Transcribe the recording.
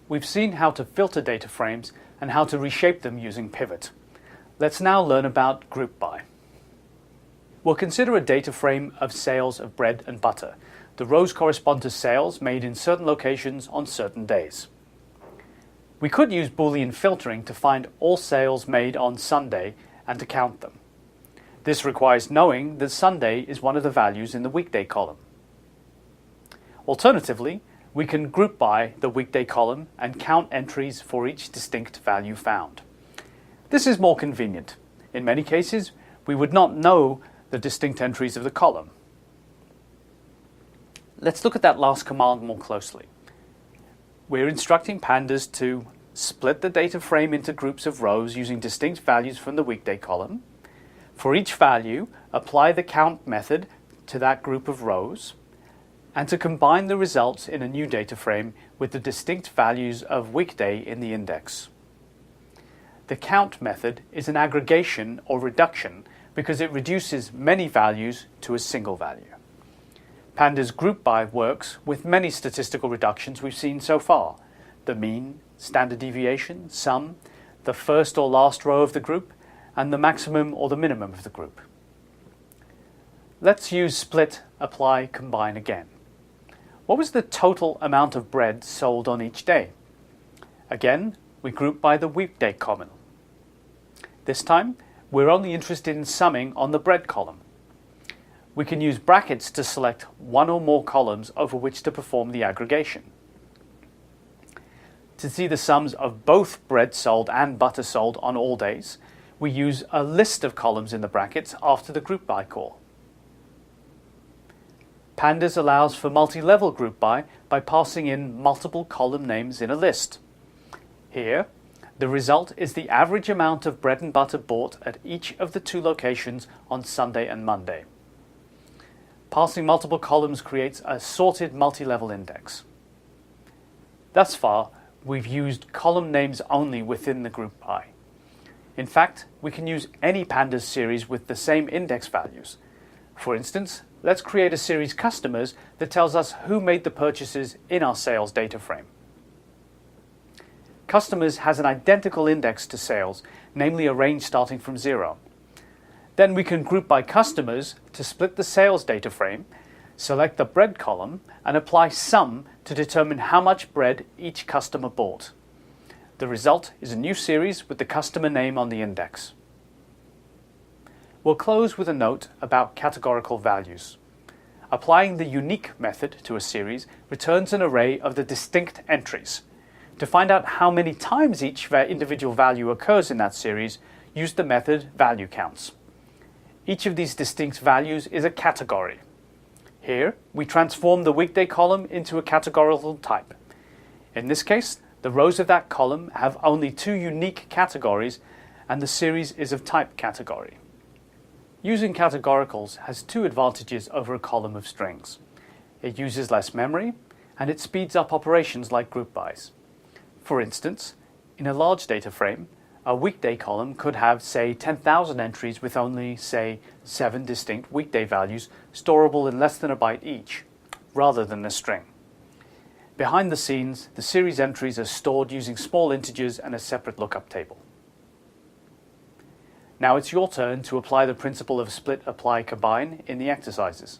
We've seen how to filter data frames and how to reshape them using Pivot. Let's now learn about Group By. We'll consider a data frame of sales of bread and butter. The rows correspond to sales made in certain locations on certain days. We could use Boolean filtering to find all sales made on Sunday and to count them. This requires knowing that Sunday is one of the values in the weekday column. Alternatively, we can group by the weekday column and count entries for each distinct value found. This is more convenient. In many cases, we would not know the distinct entries of the column. Let's look at that last command more closely. We're instructing Pandas to split the data frame into groups of rows using distinct values from the weekday column. For each value, apply the count method to that group of rows, and to combine the results in a new data frame with the distinct values of weekday in the index. The count method is an aggregation or reduction because it reduces many values to a single value. Pandas Group By works with many statistical reductions we've seen so far: the mean, standard deviation, sum, the first or last row of the group, and the maximum or the minimum of the group. Let's use split, apply, combine again. What was the total amount of bread sold on each day? Again, we group by the weekday column. This time, we're only interested in summing on the bread column. We can use brackets to select one or more columns over which to perform the aggregation. To see the sums of both bread sold and butter sold on all days, we use a list of columns in the brackets after the group by call. Pandas allows for multi-level group by passing in multiple column names in a list. Here, the result is the average amount of bread and butter bought at each of the two locations on Sunday and Monday. Passing multiple columns creates a sorted multi-level index. Thus far, we've used column names only within the group by. In fact, we can use any Pandas series with the same index values. For instance, let's create a series customers that tells us who made the purchases in our sales data frame. Customers has an identical index to sales, namely a range starting from 0. Then we can group by customers to split the sales data frame, select the bread column, and apply sum to determine how much bread each customer bought. The result is a new series with the customer name on the index. We'll close with a note about categorical values. Applying the unique method to a series returns an array of the distinct entries. To find out how many times each individual value occurs in that series, use the method valueCounts. Each of these distinct values is a category. Here, we transform the weekday column into a categorical type. In this case, the rows of that column have only two unique categories, and the series is of type category. Using categoricals has two advantages over a column of strings. It uses less memory, and it speeds up operations like group bys. For instance, in a large data frame, a weekday column could have, say, 10,000 entries with only, say, 7 distinct weekday values storable in less than a byte each, rather than a string. Behind the scenes, the series entries are stored using small integers and a separate lookup table. Now it's your turn to apply the principle of split, apply, combine in the exercises.